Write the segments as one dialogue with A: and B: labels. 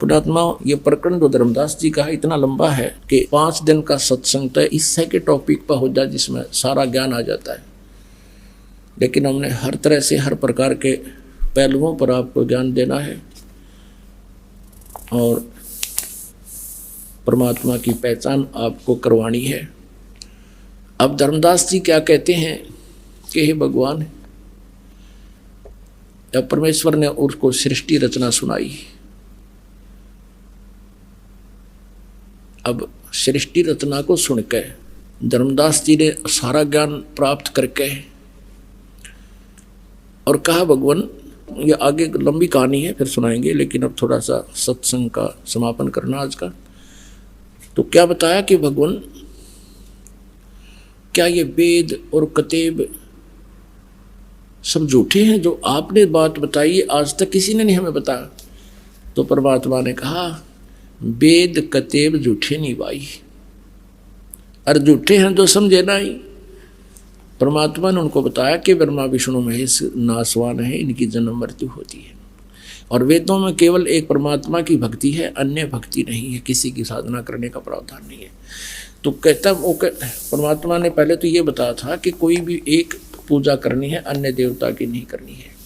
A: पुणात्मा, ये प्रकरण जो धर्मदास जी का है इतना लंबा है कि 5 दिन का सत्संग तो इससे के टॉपिक पर हो जाए जिसमें सारा ज्ञान आ जाता है। लेकिन हमने हर तरह से हर प्रकार के पहलुओं पर आपको ज्ञान देना है और परमात्मा की पहचान आपको करवानी है। अब धर्मदास जी क्या कहते हैं कि हे भगवान, जब परमेश्वर ने उसको सृष्टि रचना सुनाई, अब सृष्टि रचना को सुनकर धर्मदास जी ने सारा ज्ञान प्राप्त करके और कहा भगवान, ये आगे लंबी कहानी है फिर सुनाएंगे, लेकिन अब थोड़ा सा सत्संग का समापन करना आज का। तो क्या बताया कि भगवान, क्या ये वेद और कतेब सब झूठे हैं जो आपने बात बताई, आज तक किसी ने नहीं हमें बताया। तो परमात्मा ने कहा, वेद कतेब झूठे नहीं भाई, अरे झूठे हैं जो समझे ना ही। परमात्मा ने उनको बताया कि ब्रह्मा विष्णु महेश नासवान है, इनकी जन्म मृत्यु होती है और वेदों में केवल एक परमात्मा की भक्ति है, अन्य भक्ति नहीं है, किसी की साधना करने का प्रावधान नहीं है। तो कहता परमात्मा ने पहले तो ये बताया था कि कोई भी एक पूजा करनी है, अन्य देवता की नहीं करनी है।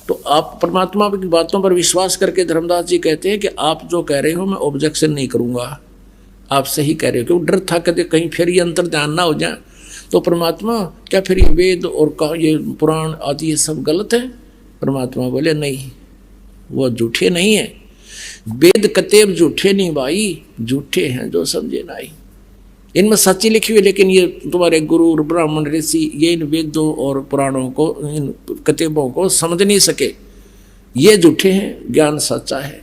A: तो आप परमात्मा की बातों पर विश्वास करके धर्मदास जी कहते हैं कि आप जो कह रहे हो मैं ऑब्जेक्शन नहीं करूँगा, आप सही कह रहे हो, क्योंकि डर था कहते कहीं फिर ये अंतर ध्यान ना हो जाए। तो परमात्मा, क्या फिर ये वेद और ये पुराण आदि ये सब गलत है? परमात्मा बोले नहीं, वो झूठे नहीं है, वेद कतेब झूठे नहीं भाई, झूठे हैं जो समझे नहीं। इनमें सच्ची लिखी हुई, लेकिन ये तुम्हारे गुरु ब्राह्मण ऋषि ये इन वेदों और पुराणों को, इन कतेबों को समझ नहीं सके, ये झूठे हैं, ज्ञान सच्चा है।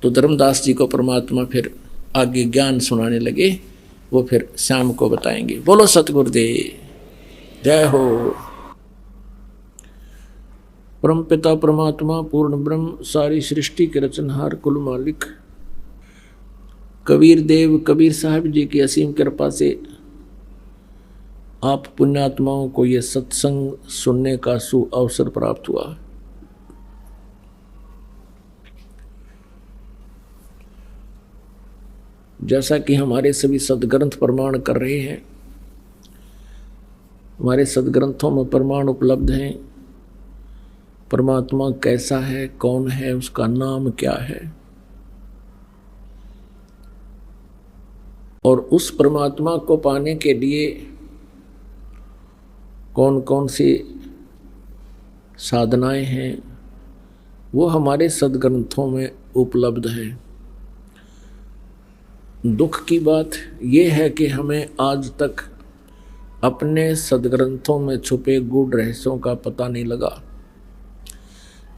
A: तो धर्मदास जी को परमात्मा फिर आगे ज्ञान सुनाने लगे, वो फिर शाम को बताएंगे। बोलो सतगुरुदेव जय हो। परम पिता परमात्मा पूर्ण ब्रह्म, सारी सृष्टि के रचनहार, कुल मालिक कबीर देव कबीर साहब जी की असीम कृपा से आप पुण्यात्माओं को ये सत्संग सुनने का सुअवसर प्राप्त हुआ। जैसा कि हमारे सभी सदग्रंथ प्रमाण कर रहे हैं, हमारे सदग्रंथों में प्रमाण उपलब्ध हैं। परमात्मा कैसा है, कौन है, उसका नाम क्या है, और उस परमात्मा को पाने के लिए कौन कौन सी साधनाएं हैं, वो हमारे सदग्रंथों में उपलब्ध है। दुख की बात यह है कि हमें आज तक अपने सदग्रंथों में छुपे गूढ़ रहस्यों का पता नहीं लगा।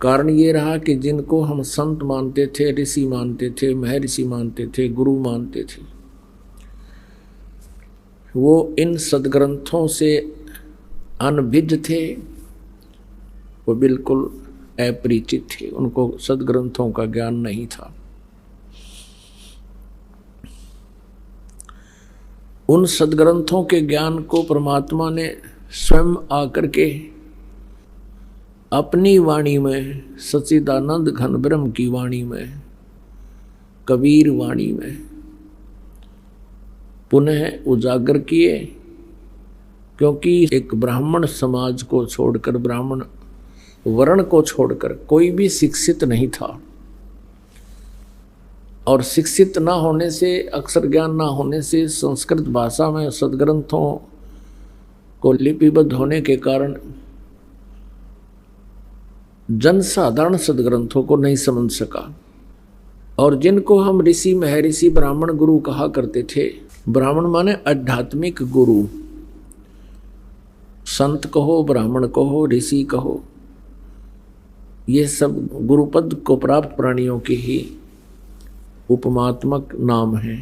A: कारण ये रहा कि जिनको हम संत मानते थे, ऋषि मानते थे, महर्षि मानते थे, गुरु मानते थे, वो इन सदग्रंथों से अनभिज्ञ थे, वो बिल्कुल अपरिचित थे, उनको सदग्रंथों का ज्ञान नहीं था। उन सदग्रंथों के ज्ञान को परमात्मा ने स्वयं आकर के अपनी वाणी में, सच्चिदानंद घन ब्रह्म की वाणी में, कबीर वाणी में पुनः उजागर किए। क्योंकि एक ब्राह्मण समाज को छोड़कर, ब्राह्मण वर्ण को छोड़कर कोई भी शिक्षित नहीं था, और शिक्षित ना होने से, अक्षर ज्ञान ना होने से, संस्कृत भाषा में सदग्रंथों को लिपिबद्ध होने के कारण जनसाधारण सदग्रंथों को नहीं समझ सका। और जिनको हम ऋषि महर्षि ब्राह्मण गुरु कहा करते थे, ब्राह्मण माने आध्यात्मिक गुरु, संत कहो, ब्राह्मण कहो, ऋषि कहो, ये सब गुरुपद को प्राप्त प्राणियों के ही उपमात्मक नाम है।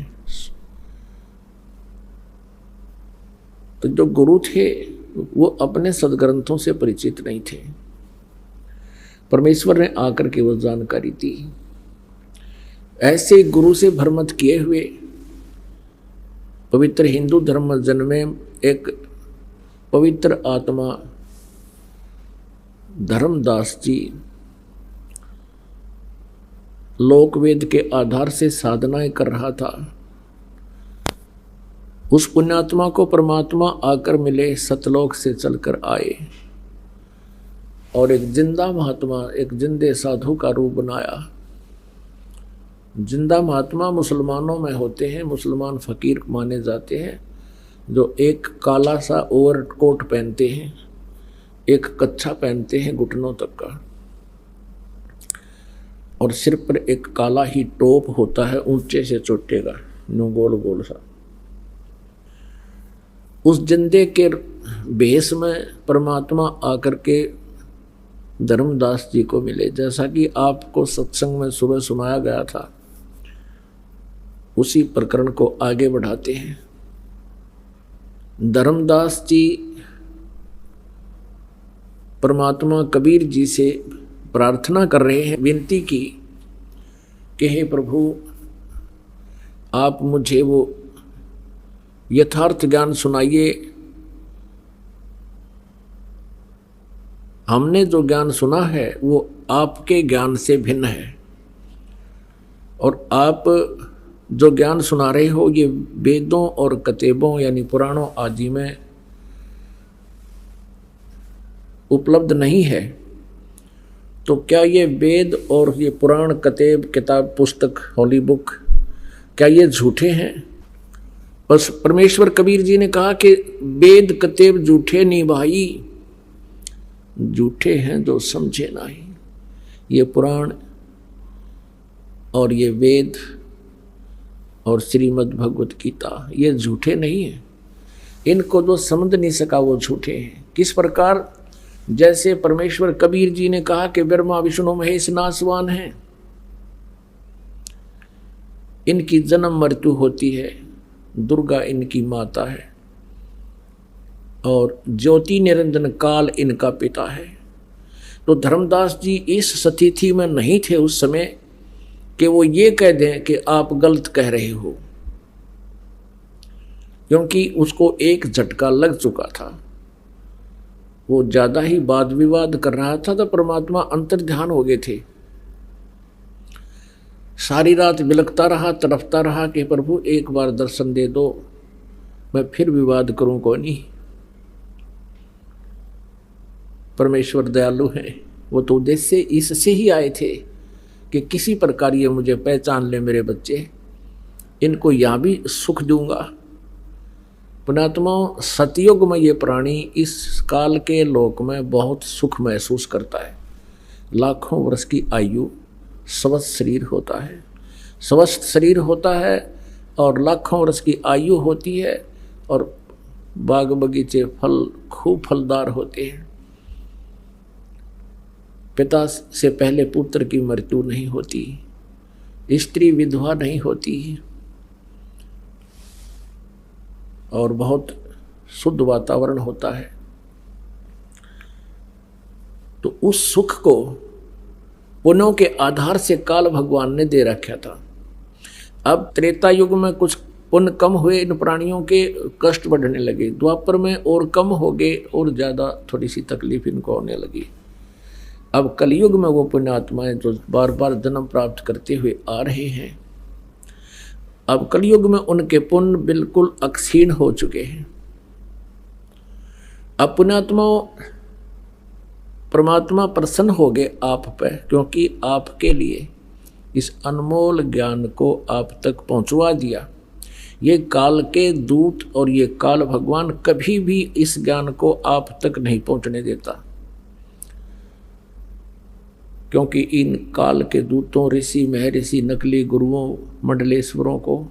A: तो जो गुरु थे वो अपने सदग्रंथों से परिचित नहीं थे, परमेश्वर ने आकर के वो जानकारी दी। ऐसे गुरु से भ्रमित किए हुए पवित्र हिंदू धर्म में जन्मे एक पवित्र आत्मा धर्मदास जी लोक वेद के आधार से साधनाएं कर रहा था, उस पुण्यात्मा को परमात्मा आकर मिले, सतलोक से चलकर आए और एक जिंदा महात्मा, एक जिंदे साधु का रूप बनाया। जिंदा महात्मा मुसलमानों में होते हैं, मुसलमान फकीर माने जाते हैं, जो एक काला सा ओवरकोट पहनते हैं, एक कच्छा पहनते हैं घुटनों तक का, और सिर पर एक काला ही टोप होता है ऊंचे से चोटे का, नो गोल गोल सा। उस जिंदे के भेष में परमात्मा आकर के धर्मदास जी को मिले। जैसा कि आपको सत्संग में सुबह सुनाया गया था, उसी प्रकरण को आगे बढ़ाते हैं। धर्मदास जी परमात्मा कबीर जी से प्रार्थना कर रहे हैं, विनती की कि हे प्रभु, आप मुझे वो यथार्थ ज्ञान सुनाइए। हमने जो ज्ञान सुना है वो आपके ज्ञान से भिन्न है, और आप जो ज्ञान सुना रहे हो ये वेदों और कतेबों यानी पुराणों आदि में उपलब्ध नहीं है। तो क्या ये वेद और ये पुराण, कतेब, किताब, पुस्तक, होली बुक, क्या ये झूठे हैं? बस परमेश्वर कबीर जी ने कहा कि वेद कतेब झूठे नहीं भाई, झूठे हैं जो समझे नहीं। ये पुराण और ये वेद और श्रीमद् भगवत गीता ये झूठे नहीं हैं। इनको जो समझ नहीं सका वो झूठे हैं। किस प्रकार? जैसे परमेश्वर कबीर जी ने कहा कि ब्रह्मा विष्णु महेश नासवान हैं, इनकी जन्म मृत्यु होती है, दुर्गा इनकी माता है और ज्योति निरंजन काल इनका पिता है। तो धर्मदास जी इस स्थिति में नहीं थे उस समय कि वो ये कह दें कि आप गलत कह रहे हो, क्योंकि उसको एक झटका लग चुका था। वो ज़्यादा ही वाद विवाद कर रहा था, तो परमात्मा अंतर्ध्यान हो गए थे। सारी रात बिलखता रहा, तड़पता रहा कि प्रभु एक बार दर्शन दे दो, मैं फिर विवाद करूं को नहीं। परमेश्वर दयालु है, वो तो उद्देश्य से इससे ही आए थे कि किसी प्रकार ये मुझे पहचान ले मेरे बच्चे, इनको यहाँ भी सुख दूंगा। पुणात्मा, सतयुग में ये प्राणी इस काल के लोक में बहुत सुख महसूस करता है। लाखों वर्ष की आयु, स्वस्थ शरीर होता है, स्वस्थ शरीर होता है और लाखों वर्ष की आयु होती है, और बाग बगीचे फल खूब फलदार होते हैं। पिता से पहले पुत्र की मृत्यु नहीं होती, स्त्री विधवा नहीं होती, और बहुत शुद्ध वातावरण होता है। तो उस सुख को पुण्यों के आधार से काल भगवान ने दे रखा था। अब त्रेता युग में कुछ पुण्य कम हुए, इन प्राणियों के कष्ट बढ़ने लगे। द्वापर में और कम हो गए और ज़्यादा थोड़ी सी तकलीफ इनको होने लगी। अब कलयुग में वो पुण्यात्माएं जो बार बार जन्म प्राप्त करते हुए आ रहे हैं, अब कलयुग में उनके पुण्य बिल्कुल अक्षीण हो चुके हैं। अब पुण्यात्माओं, परमात्मा प्रसन्न हो गए आप पे, क्योंकि आपके लिए इस अनमोल ज्ञान को आप तक पहुंचवा दिया। ये काल के दूत और ये काल भगवान कभी भी इस ज्ञान को आप तक नहीं पहुंचने देता, क्योंकि इन काल के दूतों, ऋषि, महर्षि, नकली गुरुओं, मंडलेश्वरों को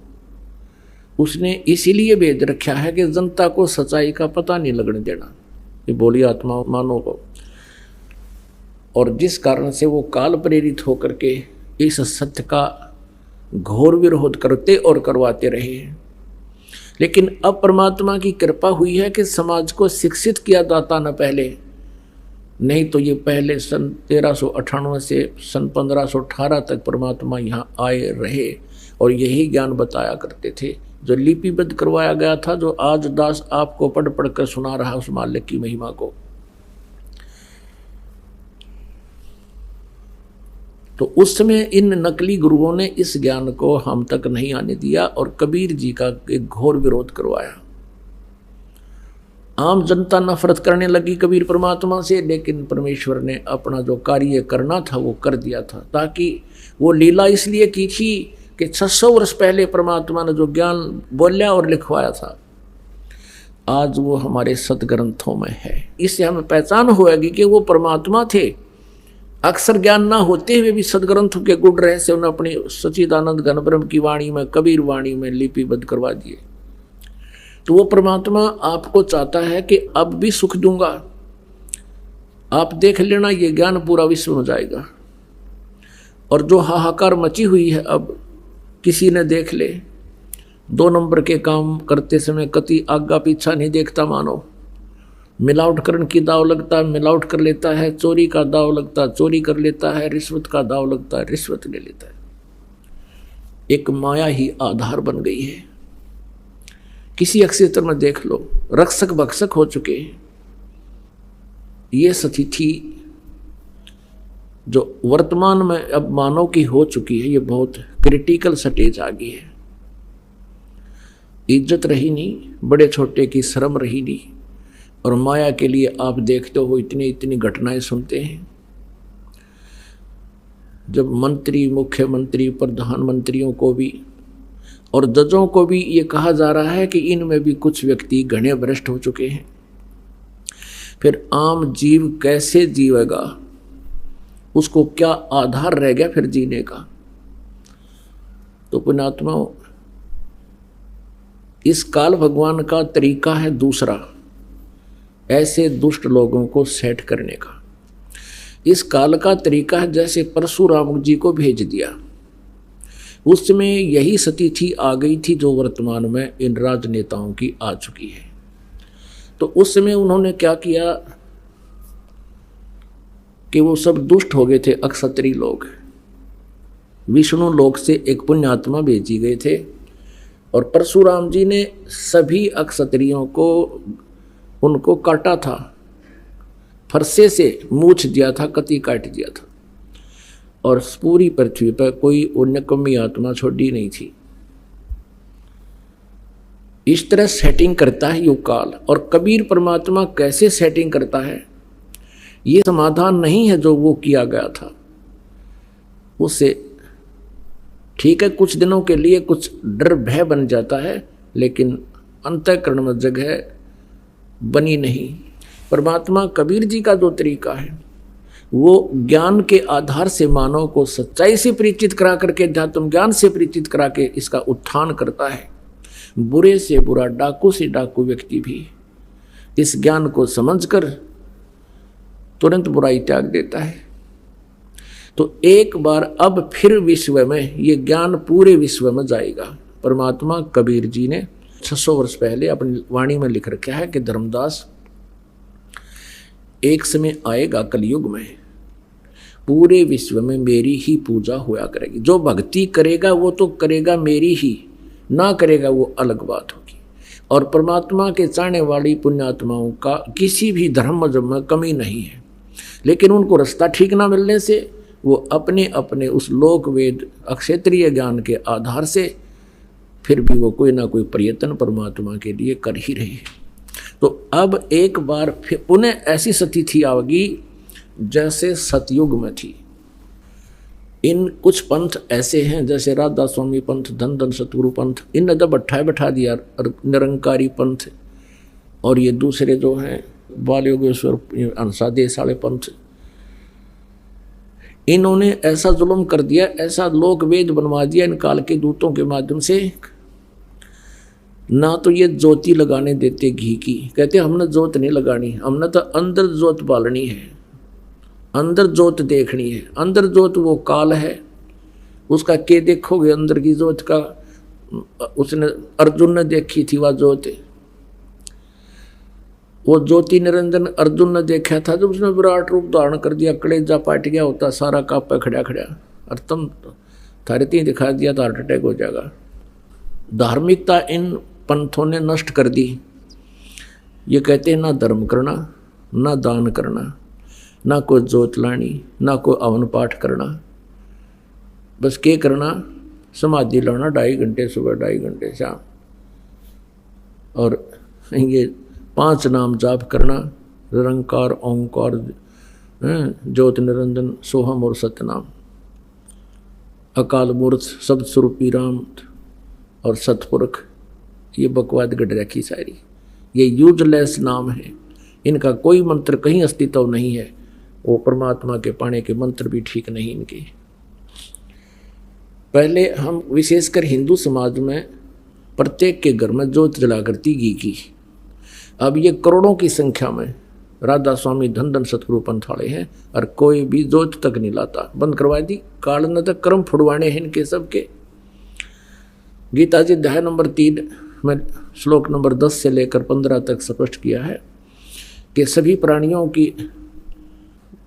A: उसने इसीलिए भेज रखा है कि जनता को सच्चाई का पता नहीं लगने देना, ये बोली आत्मा मानव को। और जिस कारण से वो काल प्रेरित होकर के इस सत्य का घोर विरोध करते और करवाते रहे हैं। लेकिन अब परमात्मा की कृपा हुई है कि समाज को शिक्षित किया जाता न पहले, नहीं तो ये पहले सन 1398 से सन 1518 तक परमात्मा यहाँ आए रहे और यही ज्ञान बताया करते थे, जो लिपिबद्ध करवाया गया था, जो आज दास आपको पढ़ पढ़ कर सुना रहा उस मालिक की महिमा को। तो उस समय इन नकली गुरुओं ने इस ज्ञान को हम तक नहीं आने दिया और कबीर जी का एक घोर विरोध करवाया। आम जनता नफरत करने लगी कबीर परमात्मा से, लेकिन परमेश्वर ने अपना जो कार्य करना था वो कर दिया था। ताकि वो लीला इसलिए की थी कि 600 वर्ष पहले परमात्मा ने जो ज्ञान बोला और लिखवाया था, आज वो हमारे सदग्रंथों में है। इससे हमें पहचान होगी कि वो परमात्मा थे। अक्सर ज्ञान ना होते हुए भी सदग्रंथों के गुण रहस्य उन्होंने अपनी सच्चिदानंद घन ब्रह्म की वाणी में, कबीर वाणी में लिपिबद्ध करवा दिए। तो वो परमात्मा आपको चाहता है कि अब भी सुख दूंगा, आप देख लेना, ये ज्ञान पूरा विश्व में जाएगा। और जो हाहाकार मची हुई है अब किसी ने देख ले, 2 नंबर के काम करते समय कति आगा पीछा नहीं देखता। मानो मिलावट करने की दाव लगता है, मिलावट कर लेता है, चोरी का दाव लगता है, चोरी कर लेता है, रिश्वत का दाव लगता है, रिश्वत ले लेता है। एक माया ही आधार बन गई है। किसी क्षेत्र में देख लो, रक्षक भक्षक हो चुके हैं। ये स्थिति जो वर्तमान में अब मानव की हो चुकी है, ये बहुत क्रिटिकल स्टेज आ गई है। इज्जत रही नहीं, बड़े छोटे की शर्म रही नहीं। और माया के लिए आप देखते हो इतनी इतनी घटनाएं सुनते हैं। जब मंत्री, मुख्यमंत्री, प्रधानमंत्रियों को भी और जजों को भी ये कहा जा रहा है कि इनमें भी कुछ व्यक्ति घने भ्रष्ट हो चुके हैं, फिर आम जीव कैसे जीवेगा? उसको क्या आधार रह गया फिर जीने का? तो पुण्यात्माओं, इस काल भगवान का तरीका है दूसरा, ऐसे दुष्ट लोगों को सेट करने का। इस काल का तरीका है जैसे परशुराम जी को भेज दिया, उस समय यही स्थिति आ गई थी जो वर्तमान में इन राजनेताओं की आ चुकी है। तो उस समय उन्होंने क्या किया कि वो सब दुष्ट हो गए थे। अक्षत्री लोग विष्णु लोक से एक पुण्यात्मा भेजी गए थे और परशुराम जी ने सभी अक्षत्रियों को उनको काटा था, फरसे से मूछ दिया था, कति काट दिया था। और पूरी पृथ्वी पर कोई उन्नकमी आत्मा छोड़ी नहीं थी। इस तरह सेटिंग करता है युग काल। और कबीर परमात्मा कैसे सेटिंग करता है, ये समाधान नहीं है जो वो किया गया था उससे। ठीक है, कुछ दिनों के लिए कुछ डर भय बन जाता है, लेकिन अंतःकरण में जगह बनी नहीं। परमात्मा कबीर जी का जो तरीका है वो ज्ञान के आधार से मानव को सच्चाई से परिचित करा करके, अध्यात्म ज्ञान से परिचित करा के इसका उत्थान करता है। बुरे से बुरा, डाकू से डाकू व्यक्ति भी इस ज्ञान को समझकर तुरंत बुराई त्याग देता है। तो एक बार अब फिर विश्व में ये ज्ञान पूरे विश्व में जाएगा। परमात्मा कबीर जी ने 600 वर्ष पहले अपनी वाणी में लिख रखा है कि धर्मदास, एक समय आएगा कलयुग में पूरे विश्व में मेरी ही पूजा हुआ करेगी। जो भक्ति करेगा वो तो करेगा मेरी ही, ना करेगा वो अलग बात होगी। और परमात्मा के चाहने वाली पुण्यात्माओं का किसी भी धर्म मजहब में कमी नहीं है, लेकिन उनको रास्ता ठीक ना मिलने से वो अपने अपने उस लोक वेद अक्षेत्रीय ज्ञान के आधार से फिर भी वो कोई ना कोई प्रयत्न परमात्मा के लिए कर ही रहे हैं। तो अब एक बार फिर पुनः ऐसी स्थिति आएगी जैसे सतयुग में थी। इन कुछ पंथ ऐसे हैं जैसे राधा स्वामी पंथ, धन धन सतगुरु पंथ, इन जब बैठा दिया निरंकारी पंथ, और ये दूसरे जो हैं बाल योगेश्वर अंसादेश वाले पंथ, इन्होंने ऐसा जुल्म कर दिया, ऐसा लोक वेद बनवा दिया इन काल के दूतों के माध्यम से। ना तो ये ज्योति लगाने देते घी की, कहते हमने ज्योत नहीं लगानी, हमने तो अंदर ज्योत बालनी है, अंदर ज्योत देखनी है। अंदर ज्योत वो काल है, उसका के देखोगे अंदर की ज्योत का। उसने अर्जुन ने देखी थी वह ज्योत, वो ज्योति निरंजन अर्जुन ने देखा था जब उसने विराट रूप धारण कर दिया, कलेजा पाट गया होता, सारा कापा खड़ा खड़ा, और तुम थारे तीन दिखा दिया तो हार्ट अटैक हो जाएगा। धार्मिकता इन पंथों ने नष्ट कर दी। ये कहते हैं ना धर्म करना, ना दान करना, ना कोई जोत लानी, ना कोई अवन पाठ करना, बस के करना, समाधि लाना 2.5 घंटे सुबह 2.5 घंटे शाम, और ये 5 नाम जाप करना, निरंकार ओंकार ज्योति निरंजन सोहम और सतनाम, अकाल मूर्त शब्द स्वरूपी राम और सतपुरख। ये बकवाद गढ़ रखी सारी, ये यूजलेस नाम है, इनका कोई मंत्र कहीं अस्तित्व नहीं है। वो परमात्मा के पाने के मंत्र भी ठीक नहीं इनके। पहले हम विशेषकर हिंदू समाज में प्रत्येक के घर में ज्योत जला करती घी की। अब ये करोड़ों की संख्या में राधा स्वामी धन धन सतगुरु पंथाड़े हैं और कोई भी ज्योत तक नहीं लाता, बंद करवा दी। काल न तक कर्म फुड़वाने हैं इनके सबके। गीता जी अध्याय नंबर 3 में श्लोक नंबर 10 से लेकर 15 तक स्पष्ट किया है कि सभी प्राणियों की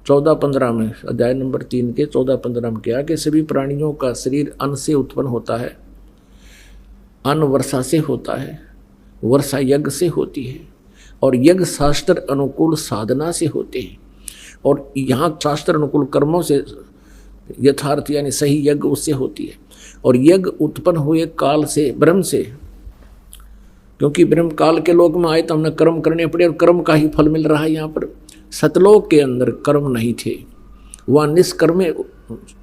A: 14-15 में, अध्याय नंबर 3 के 14-15 में किया कि सभी प्राणियों का शरीर अन्न से उत्पन्न होता है, अन्न वर्षा से होता है, वर्षा यज्ञ से होती है, और यज्ञ शास्त्र अनुकूल साधना से होते हैं। और यहाँ शास्त्र अनुकूल कर्मों से यथार्थ यानी सही यज्ञ उससे होती है। और यज्ञ उत्पन्न हुए काल से, ब्रह्म से, क्योंकि ब्रह्म काल के लोक में आए तो हमने कर्म करने पड़े और कर्म का ही फल मिल रहा है। यहाँ पर सतलोक के अंदर कर्म नहीं थे, वहाँ निष्कर्म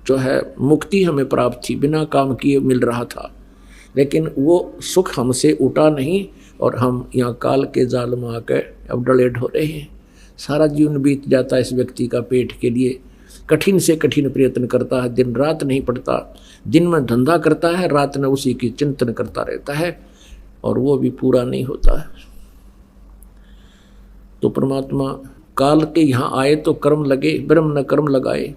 A: जो है मुक्ति हमें प्राप्त थी, बिना काम किए मिल रहा था। लेकिन वो सुख हमसे उठा नहीं और हम यहाँ काल के जाल में आकर अब डलेट हो रहे हैं। सारा जीवन बीत जाता है इस व्यक्ति का पेट के लिए, कठिन से कठिन प्रयत्न करता है, दिन रात नहीं पड़ता, दिन में धंधा करता है, रात में उसी की चिंतन करता रहता है और वो भी पूरा नहीं होता है। तो परमात्मा काल के यहाँ आए तो कर्म लगे, ब्रह्म न कर्म लगाए।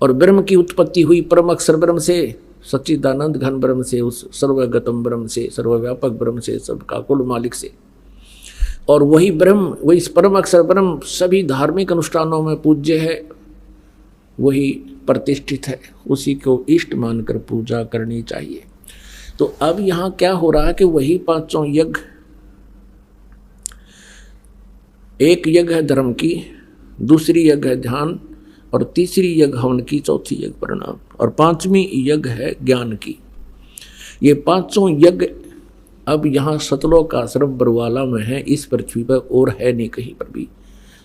A: और ब्रह्म की उत्पत्ति हुई परम अक्षर ब्रह्म से, सच्चिदानंद घन ब्रह्म से, उस सर्वगतम ब्रह्म से, सर्वव्यापक ब्रह्म से, सबका कुल मालिक से। और वही ब्रह्म, वही परम अक्षर ब्रह्म सभी धार्मिक अनुष्ठानों में पूज्य है, वही प्रतिष्ठित है, उसी को इष्ट मानकर पूजा करनी चाहिए। तो अब यहाँ क्या हो रहा है कि वही 5 यज्ञ, एक यज्ञ है धर्म की, दूसरी यज्ञ है ध्यान, और तीसरी यज्ञ हवन की, चौथी यज्ञ प्रणाम, और 5वीं यज्ञ है ज्ञान की। ये 5 यज्ञ अब यहाँ सतलोक आश्रम बरवाला में है, इस पृथ्वी पर और है नहीं कहीं पर भी।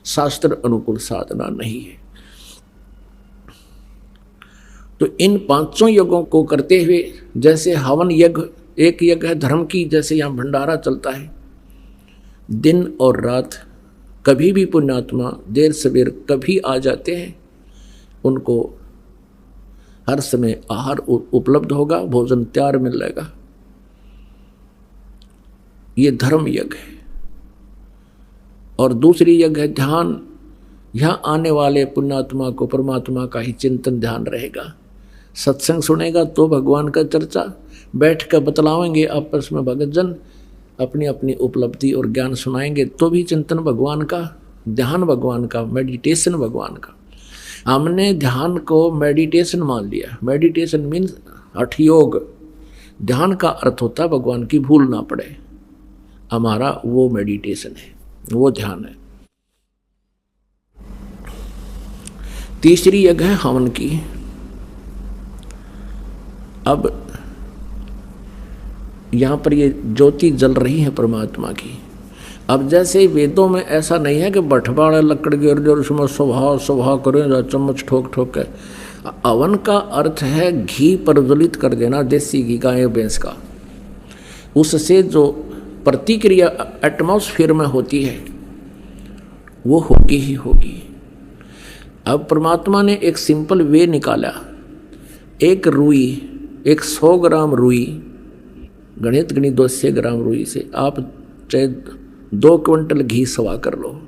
A: शास्त्र अनुकूल साधना नहीं है। तो इन 5 यज्ञों को करते हुए, जैसे हवन यज्ञ, एक यज्ञ है धर्म की, जैसे यहाँ भंडारा चलता है दिन और रात, कभी भी पुण्यात्मा देर सवेर कभी आ जाते हैं, उनको हर समय आहार उपलब्ध होगा, भोजन तैयार मिलेगा। ये धर्म यज्ञ है। और दूसरी यज्ञ है ध्यान। यहाँ आने वाले पुण्यात्मा को परमात्मा का ही चिंतन ध्यान रहेगा। सत्संग सुनेगा तो भगवान का चर्चा, बैठ कर बतलावेंगे आपस में भगतजन, अपनी अपनी उपलब्धि और ज्ञान सुनाएंगे तो भी चिंतन भगवान का, ध्यान भगवान का, मेडिटेशन भगवान का। हमने ध्यान को मेडिटेशन मान लिया। मेडिटेशन मीन्स हठ योग। ध्यान का अर्थ होता है भगवान की भूल ना पड़े, हमारा वो मेडिटेशन है, वो ध्यान है। तीसरी यज्ञ है हवन की। अब यहाँ पर ये ज्योति जल रही है परमात्मा की। अब जैसे वेदों में ऐसा नहीं है कि बठवाड़ा लकड़ गिर जो उसमें सुबह करें चम्मच ठोक ठोक के। हवन का अर्थ है घी प्रज्वलित कर देना, देसी घी, गाय भैंस का। उससे जो प्रतिक्रिया एटमॉस्फेयर में होती है वो होगी ही होगी। अब परमात्मा ने एक सिंपल वे निकाला। एक रुई, एक 100 ग्राम रुई, गणित 200 ग्राम रुई से आप चाहे 2 क्विंटल घी सवा कर लो।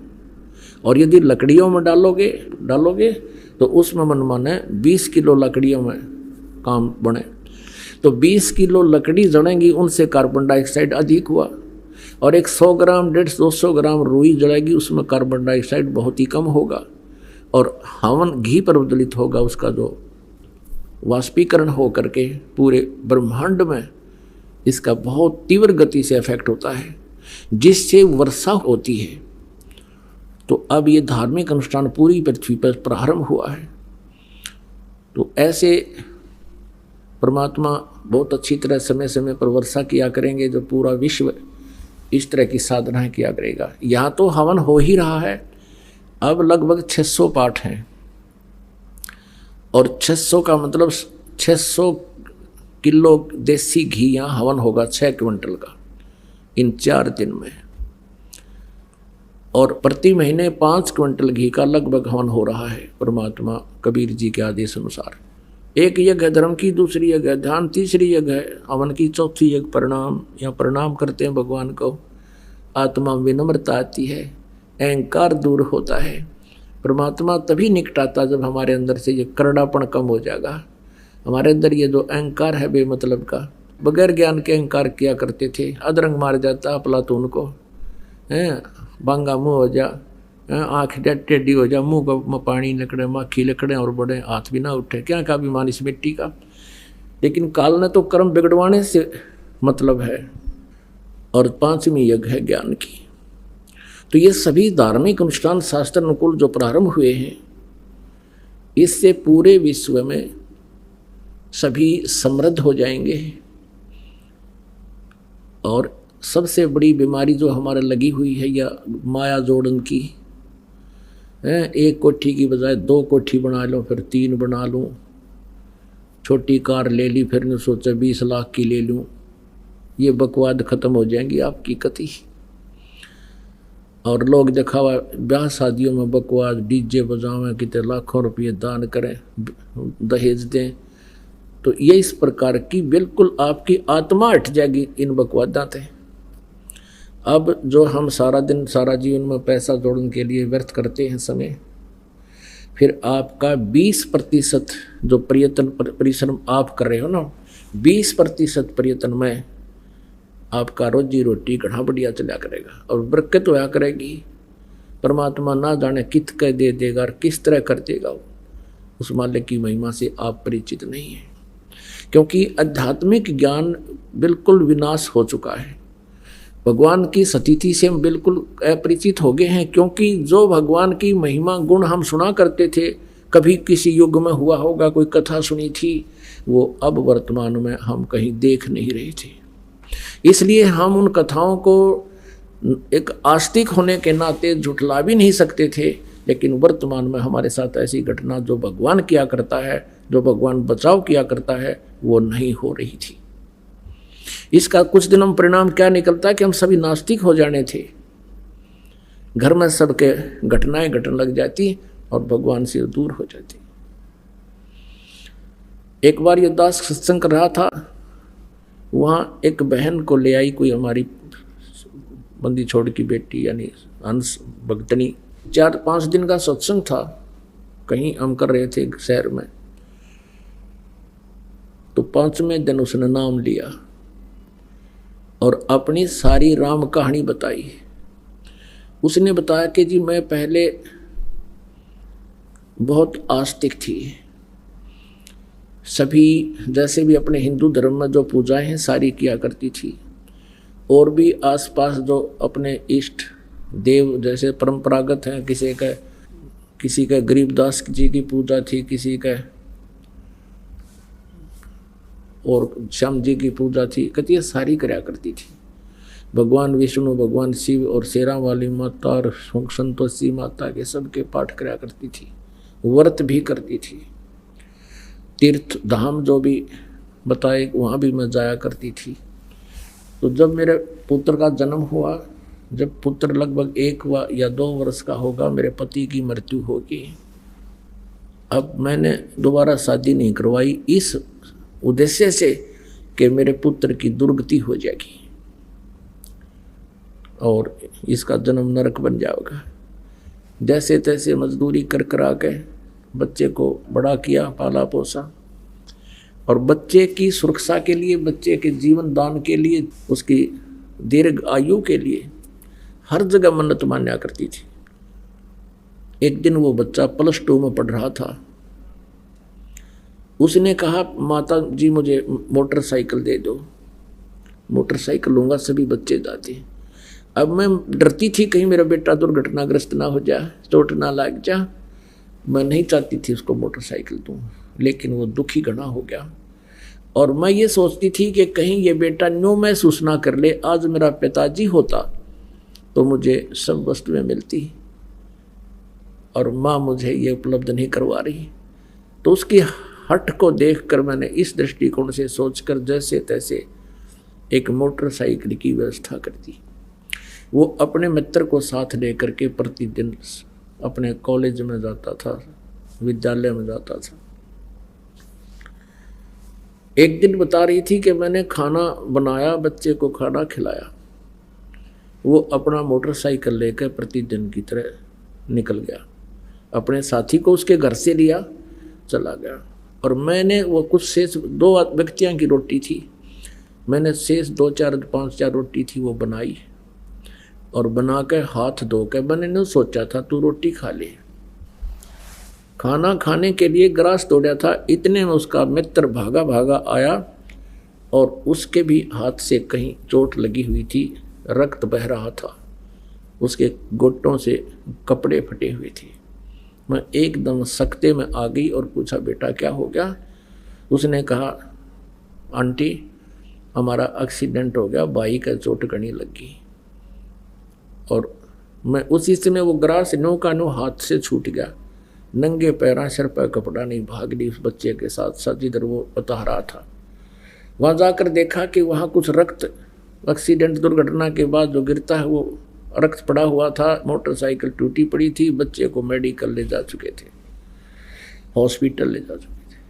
A: और यदि लकड़ियों में डालोगे तो उसमें मनमाने 20 किलो लकड़ियों में काम बने। तो 20 किलो लकड़ी जड़ेंगी, उनसे कार्बन डाइऑक्साइड अधिक हुआ। और एक 100 ग्राम 150-200 ग्राम रुई जड़ेगी, उसमें कार्बन डाइऑक्साइड बहुत ही कम होगा। और हवन घी प्रज्वलित होगा, उसका जो वाष्पीकरण हो करके पूरे ब्रह्मांड में इसका बहुत तीव्र गति से इफेक्ट होता है, जिससे वर्षा होती है। तो अब ये धार्मिक अनुष्ठान पूरी पृथ्वी पर प्रारंभ हुआ है। तो ऐसे परमात्मा बहुत अच्छी तरह समय समय पर वर्षा किया करेंगे, जो पूरा विश्व इस तरह की साधनाएं किया करेगा। यहाँ तो हवन हो ही रहा है, अब लगभग 600 पाठ हैं, और 600 का मतलब 600 किलो देसी घी यहाँ हवन होगा, 6 क्विंटल का इन 4 दिन में। और प्रति महीने 5 क्विंटल घी का लगभग हवन हो रहा है परमात्मा कबीर जी के आदेश अनुसार। एक यज्ञ है धर्म की, दूसरी यज्ञ है ध्यान, तीसरी यज्ञ है हवन की, चौथी यज्ञ प्रणाम। यहाँ प्रणाम करते हैं भगवान को, आत्मा में विनम्रता आती है, अहंकार दूर होता है। परमात्मा तभी निकट आता जब हमारे अंदर से ये करड़ापन कम हो जाएगा। हमारे अंदर ये जो अहंकार है बेमतलब का, बगैर ज्ञान के अहंकार किया करते थे, अधरंग मार जाता अफलातून को, हैं बांगा मुँह हो जा, आँख टेढ़ी हो जा, मुँह को पानी निकले, माखी निकले और बड़े हाथ भी ना उठे, क्या का अभिमान इस मिट्टी का। लेकिन काल ने तो कर्म बिगड़वाने से मतलब है। और 5वीं यज्ञ है ज्ञान की। तो ये सभी धार्मिक अनुष्ठान शास्त्र अनुकूल जो प्रारंभ हुए हैं, इससे पूरे विश्व में सभी समृद्ध हो जाएंगे। और सबसे बड़ी बीमारी जो हमारे लगी हुई है या माया जोड़न की है, एक कोठी की बजाय 2 कोठी बना लो, फिर 3 बना लूँ, छोटी कार ले ली, फिर ने सोचा 20 लाख की ले लूँ, ये बकवाद खत्म हो जाएंगी आपकी कति। और लोग दिखावा ब्याह शादियों में बकवाद, डीजे बजावें, कितने लाखों रुपये दान करें, दहेज दें, तो ये इस प्रकार की बिल्कुल आपकी आत्मा हट जाएगी इन बकवादा से। अब जो हम सारा दिन सारा जीवन में पैसा जोड़ने के लिए व्यर्थ करते हैं समय, फिर आपका 20% जो प्रयत्न परिश्रम आप कर रहे हो ना, 20% प्रयत्न में आपका रोजी रोटी घना बढ़िया चला करेगा और बरकत होया करेगी। परमात्मा ना जाने कित कह दे देगा और किस तरह कर देगा, उस मालिक की महिमा से आप परिचित नहीं हैं, क्योंकि आध्यात्मिक ज्ञान बिल्कुल विनाश हो चुका है। भगवान की स्थिति से हम बिल्कुल अपरिचित हो गए हैं, क्योंकि जो भगवान की महिमा गुण हम सुना करते थे, कभी किसी युग में हुआ होगा, कोई कथा सुनी थी, वो अब वर्तमान में हम कहीं देख नहीं रहे थे। इसलिए हम उन कथाओं को एक आस्तिक होने के नाते झुठला भी नहीं सकते थे, लेकिन वर्तमान में हमारे साथ ऐसी घटना जो भगवान किया करता है, जो भगवान बचाव किया करता है, वो नहीं हो रही थी। इसका कुछ दिनों परिणाम क्या निकलता है कि हम सभी नास्तिक हो जाने थे, घर में सबके घटनाएं घटने लग जाती और भगवान से दूर हो जाती। एक बार ये दास सत्संग कर रहा था, वहाँ एक बहन को ले आई कोई हमारी बंदी छोड़ की बेटी, यानी हंस भगतनी। 4-5 दिन का सत्संग था, कहीं हम कर रहे थे शहर में। तो 5वें दिन उसने नाम लिया और अपनी सारी राम कहानी बताई। उसने बताया कि जी मैं पहले बहुत आस्तिक थी, सभी जैसे भी अपने हिंदू धर्म में जो पूजाएं हैं सारी किया करती थी, और भी आसपास जो अपने इष्ट देव जैसे परंपरागत हैं, किसी का गरीबदास जी की पूजा थी, किसी का और श्याम जी की पूजा थी, कति सारी कराया करती थी। भगवान विष्णु, भगवान शिव और शेरा वाली माता और संतोषी माता के सबके पाठ कराया करती थी, व्रत भी करती थी। तीर्थ धाम जो भी बताए वहाँ भी मैं जाया करती थी। तो जब मेरे पुत्र का जन्म हुआ, जब पुत्र लगभग 1 या 2 वर्ष का होगा, मेरे पति की मृत्यु होगी। अब मैंने दोबारा शादी नहीं करवाई इस उद्देश्य से कि मेरे पुत्र की दुर्गति हो जाएगी और इसका जन्म नरक बन जाएगा। जैसे तैसे मजदूरी कर करा के बच्चे को बड़ा किया, पाला पोसा, और बच्चे की सुरक्षा के लिए, बच्चे के जीवन दान के लिए, उसकी दीर्घ आयु के लिए हर जगह मन्नत मान्या करती थी। एक दिन वो बच्चा +2 में पढ़ रहा था, उसने कहा माता जी मुझे मोटरसाइकिल दे दो, मोटरसाइकिल लूँगा, सभी बच्चे जाते। अब मैं डरती थी कहीं मेरा बेटा दुर्घटनाग्रस्त ना हो जाए, चोट ना लग जा, मैं नहीं चाहती थी उसको मोटरसाइकिल दूँ, लेकिन वो दुखी घना हो गया। और मैं ये सोचती थी कि कहीं ये बेटा न्यू महसूस ना कर ले, आज मेरा पिताजी होता तो मुझे सब वस्तुएं मिलती, और माँ मुझे ये उपलब्ध नहीं करवा रही। तो उसकी हट को देखकर मैंने इस दृष्टिकोण से सोचकर जैसे तैसे एक मोटरसाइकिल की व्यवस्था कर दी। वो अपने मित्र को साथ लेकर के प्रतिदिन अपने कॉलेज में जाता था, विद्यालय में जाता था। एक दिन बता रही थी कि मैंने खाना बनाया, बच्चे को खाना खिलाया। वो अपना मोटरसाइकिल लेकर प्रतिदिन की तरह निकल गया, अपने साथी को उसके घर से लिया, चला गया। और मैंने वो कुछ शेष 2 व्यक्तियों की रोटी थी, मैंने शेष 2-4-5 रोटी थी वो बनाई, और बना के हाथ धो के मैंने नहीं सोचा था तू रोटी खा ले। खाना खाने के लिए गिलास तोड़ा था, इतने में उसका मित्र भागा भागा आया, और उसके भी हाथ से कहीं चोट लगी हुई थी, रक्त बह रहा था, उसके घुटनों से कपड़े फटे हुए थे। मैं एकदम सख्ते में आ गई और पूछा बेटा क्या हो गया? उसने कहा आंटी हमारा एक्सीडेंट हो गया, बाइक का चोट कहीं लगी। और मैं उसी समय वो गिलास नो का नो हाथ से छूट गया, नंगे पैरा, सिर पर कपड़ा नहीं, भाग ली उस बच्चे के साथ साथ जिधर वो बता रहा था। वहाँ जाकर देखा कि वहाँ कुछ रक्त, एक्सीडेंट दुर्घटना के बाद जो गिरता है वो रक्त पड़ा हुआ था, मोटरसाइकिल टूटी पड़ी थी, बच्चे को मेडिकल ले जा चुके थे, हॉस्पिटल ले जा चुके थे।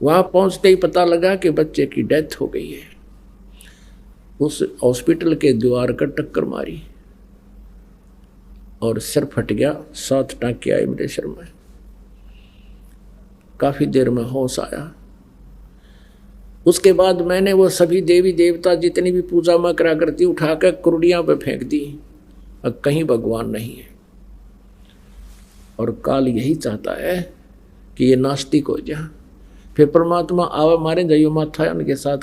A: वहाँ पहुँचते ही पता लगा कि बच्चे की डेथ हो गई है। उस हॉस्पिटल के द्वार का टक्कर मारी और सिर फट गया, 7 टाँके आए मेरे सिर में। काफ़ी देर में होश आया। उसके बाद मैंने वो सभी देवी देवता जितनी भी पूजा मैं करा करती उठाकर कुर्डियाँ पे फेंक दी, अब कहीं भगवान नहीं है। और काल यही चाहता है कि ये नास्तिक हो जाए, फिर परमात्मा आवा मारे जाइयो माथा उनके साथ,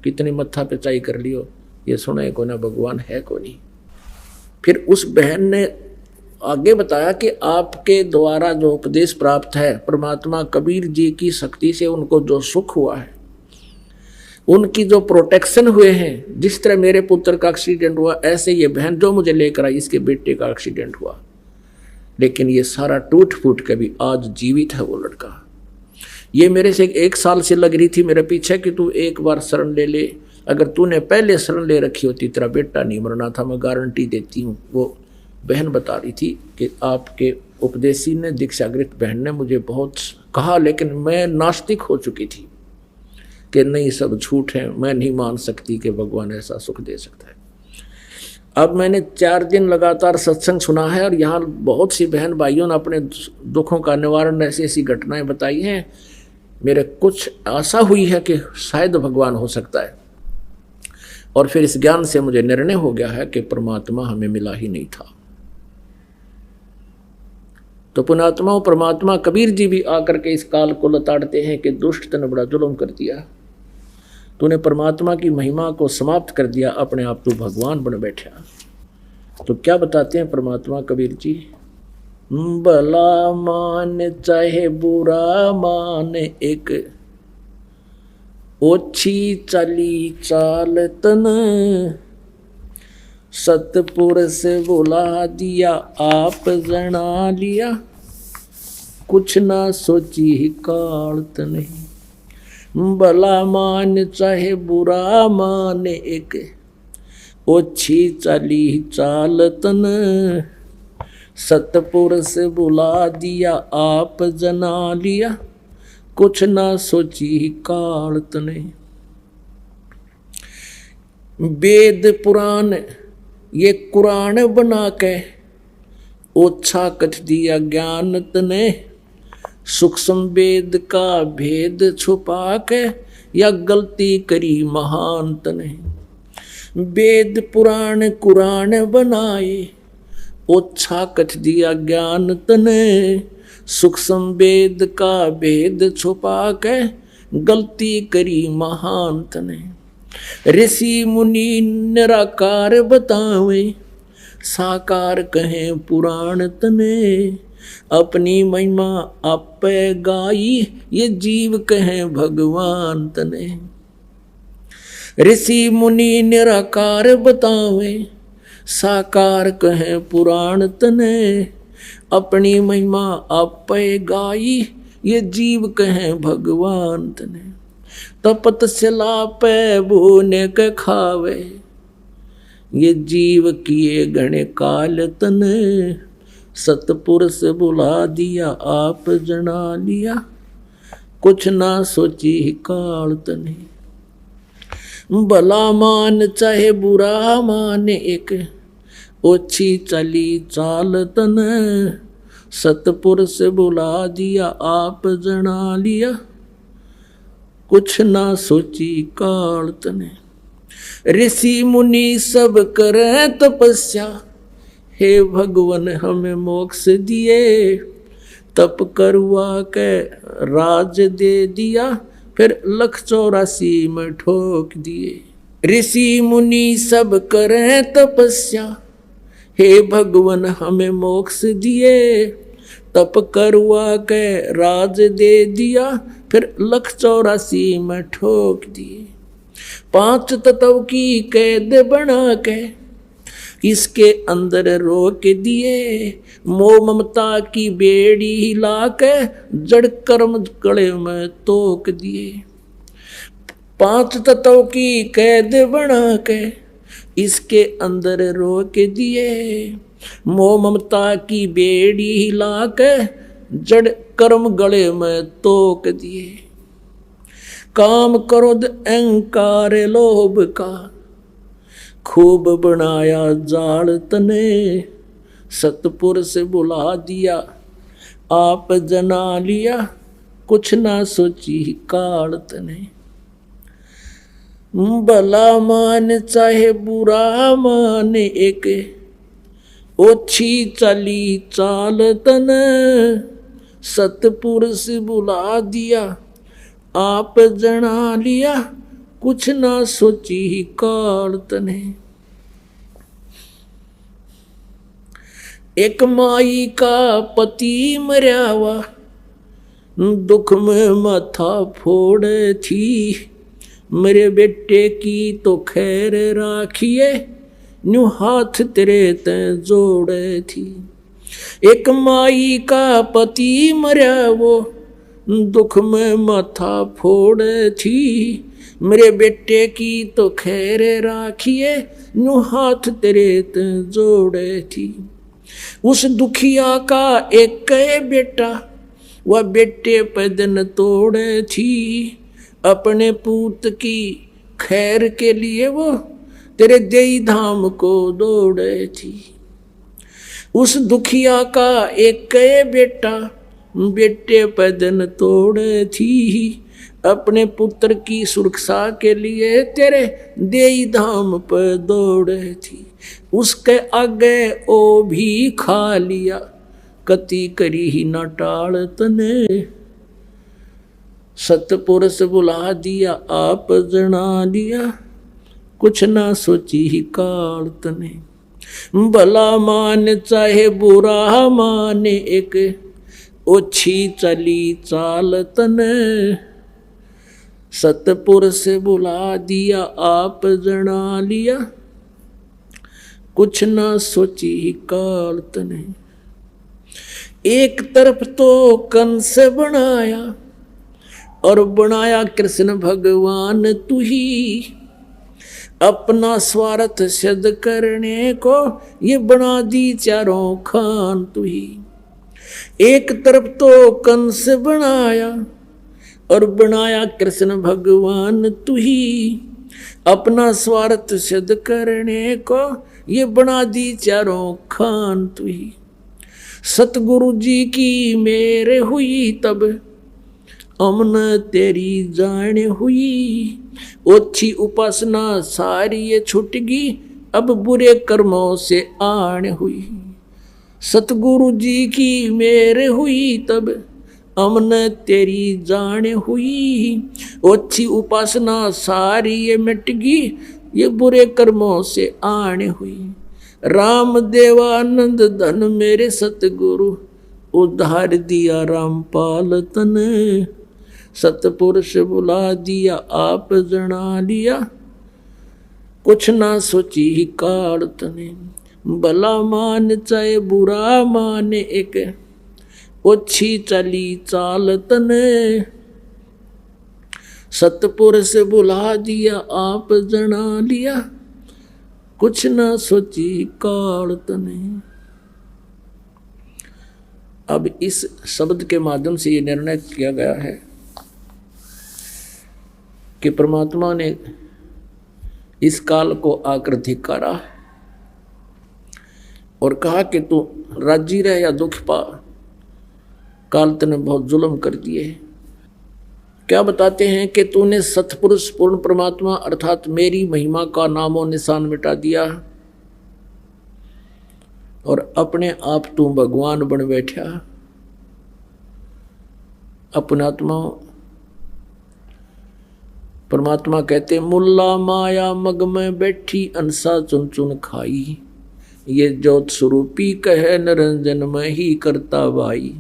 A: कितनी मत्था पे चाई कर लियो, ये सुने को ना भगवान है को नहीं। फिर उस बहन ने आगे बताया कि आपके द्वारा जो उपदेश प्राप्त है, परमात्मा कबीर जी की शक्ति से उनको जो सुख हुआ है, उनकी जो प्रोटेक्शन हुए हैं, जिस तरह मेरे पुत्र का एक्सीडेंट हुआ ऐसे ये बहन जो मुझे लेकर आई इसके बेटे का एक्सीडेंट हुआ, लेकिन ये सारा टूट फूट के भी आज जीवित है वो लड़का। ये मेरे से 1 साल से लग रही थी मेरे पीछे कि तू एक बार शरण ले ले, अगर तूने पहले शरण ले रखी होती तेरा बेटा नहीं मरना था, मैं गारंटी देती हूँ। वो बहन बता रही थी कि आपके उपदेशी ने, दीक्षागृत बहन ने मुझे बहुत कहा, लेकिन मैं नास्तिक हो चुकी थी कि नहीं सब झूठ है, मैं नहीं मान सकती कि भगवान ऐसा सुख दे सकता है। अब मैंने 4 दिन लगातार सत्संग सुना है और यहाँ बहुत सी बहन भाइयों ने अपने दुखों का निवारण ऐसी ऐसी घटनाएं बताई हैं। मेरे कुछ आशा हुई है कि शायद भगवान हो सकता है, और फिर इस ज्ञान से मुझे निर्णय हो गया है कि परमात्मा हमें मिला ही नहीं था। तो पुणात्मा परमात्मा कबीर जी भी आकर के इस काल को लताड़ते हैं कि दुष्ट तने बड़ा जुल्म कर दिया, तूने परमात्मा की महिमा को समाप्त कर दिया, अपने आप तू भगवान बन बैठा। तो क्या बताते हैं परमात्मा कबीर जी? भला मान चाहे बुरा मान, एक ओछी चली चाल तन, सतपुरुष बुला दिया आप जना लिया, कुछ ना सोची कालत नहीं। भला मान चाहे बुरा मान, एक ओछी चली चाल तन, सतपुरुष बुला दिया आप जना लिया, कुछ ना सोची कालत नहीं। वेद पुराण ये कुरान बना के ओछा कथ दिया ज्ञान तने, सूक्ष्म वेद का भेद छुपा के या गलती करी महान तने। वेद पुराण कुरान बनाए ओछा कथ दिया ज्ञान तने, सूक्ष्म वेद का भेद छुपा के गलती करी महान तने। ऋषि मुनि निराकार बतावे साकार कहें पुराण तने, अपनी महिमा आपे गाई, ये जीव कहें भगवान तने। ऋषि मुनि निराकार बतावे, साकार कहें पुराण तने। अपनी महिमा आपे गाई, ये जीव कहें भगवान तने। तपत सिला पे भूने के खावे, ये जीव किए गणे काल तने। सतपुरुष बुला दिया आप जना लिया, कुछ ना सोची काल तने। भला मान चाहे बुरा मान एक, ओछी चली चाल तने। सतपुरुष बुला दिया आप जना लिया, कुछ ना सोची काल तने। ऋषि मुनि सब करे तपस्या, हे भगवान हमें मोक्ष दिए। तप करवा के राज दे दिया, फिर 184 में ठोक दिए। ऋषि मुनि सब करे तपस्या, हे भगवान हमें मोक्ष दिए। तप करवा के राज दे दिया, फिर 184 में ठोक दिए। 5 तत्व की कैद बना के इसके अंदर रोक दिए। मोह ममता की बेड़ी हिला के जड़ कर्म गले में तोक दिए। 5 तत्व की कैद बना के इसके अंदर रोक दिए। मोह ममता की बेड़ी हिला के जड़ कर्म गले में तोक दिए। काम क्रोध अहंकार लोभ का खूब बनाया जाल तने। सतपुरुष बुला दिया आप जना लिया, कुछ ना सोची काल तने। भला मान चाहे बुरा मान एक, ओछी चली चाल तने। सतपुरुष बुला दिया आप जना लिया, कुछ ना सोची काल तने। एक माई का पति मर्यावा, दुख में माथा फोड़ थी। मेरे बेटे की तो खैर राखिए, न्यू हाथ तेरे ते जोड़े थी। एक माई का पति मर्या वो, दुख में माथा फोड़ थी। मेरे बेटे की तो खैर राखिए, न्यू हाथ तेरे ते जोड़े थी। उस दुखिया का एक बेटा, वह बेटे पे दिन तोड़े थी। अपने पूत की खैर के लिए वो तेरे देई धाम को दौड़े थी। उस दुखिया का एक बेटा, बेटे पे दिन तोड़े थी। अपने पुत्र की सुरक्षा के लिए तेरे देई धाम पर दौड़े थी। उसके आगे ओ भी खा लिया, कति करी ही न टाल तने। सतपुरुष बुला दिया आप जना लिया, कुछ ना सोची ही काल तने। भला मान चाहे बुरा मान एक, ओछी चली चाल तने। सतपुरुष बुला दिया आप जना लिया, कुछ ना सोची ही काल तने। एक तरफ तो कंस बनाया, और बनाया कृष्ण भगवान तू ही। अपना स्वार्थ सिद्ध करने को ये बना दी चारों खान तू ही। एक तरफ तो कंस बनाया, और बनाया कृष्ण भगवान तू ही। अपना स्वार्थ सिद्ध करने को ये बना दी चारों खान तू ही। सतगुरु जी की मेरे हुई तब, अमन तेरी जान हुई। ओछी उपासना सारी ये छूट गई, अब बुरे कर्मों से आन हुई। सतगुरु जी की मेरे हुई तब, अमन तेरी जान हुई। ओछी उपासना सारी ये मिट गई, ये बुरे कर्मों से आन हुई। राम देवानंद धन मेरे सतगुरु, उद्धार दिया रामपाल तने, सतपुरुष बुला दिया आप जना लिया, कुछ ना सोची ही काल तने, भला मान चाहे बुरा माने एक, ओछी चली चाल तने, सतपुरुष बुला दिया आप जना लिया, कुछ ना सोची काल तने। अब इस शब्द के माध्यम से ये निर्णय किया गया है कि परमात्मा ने इस काल को आकर धिक्कारा और कहा कि तू राजी रह या दुख पा, काल तने बहुत जुल्म कर दिए। क्या बताते हैं कि तूने सतपुरुष पूर्ण परमात्मा अर्थात मेरी महिमा का नामो निशान मिटा दिया और अपने आप तू भगवान बन बैठा। अपना आत्मा परमात्मा कहते मुल्ला माया मग में बैठी अंसा चुन चुन खाई, ये ज्योत स्वरूपी कहे निरंजन में ही करता भाई।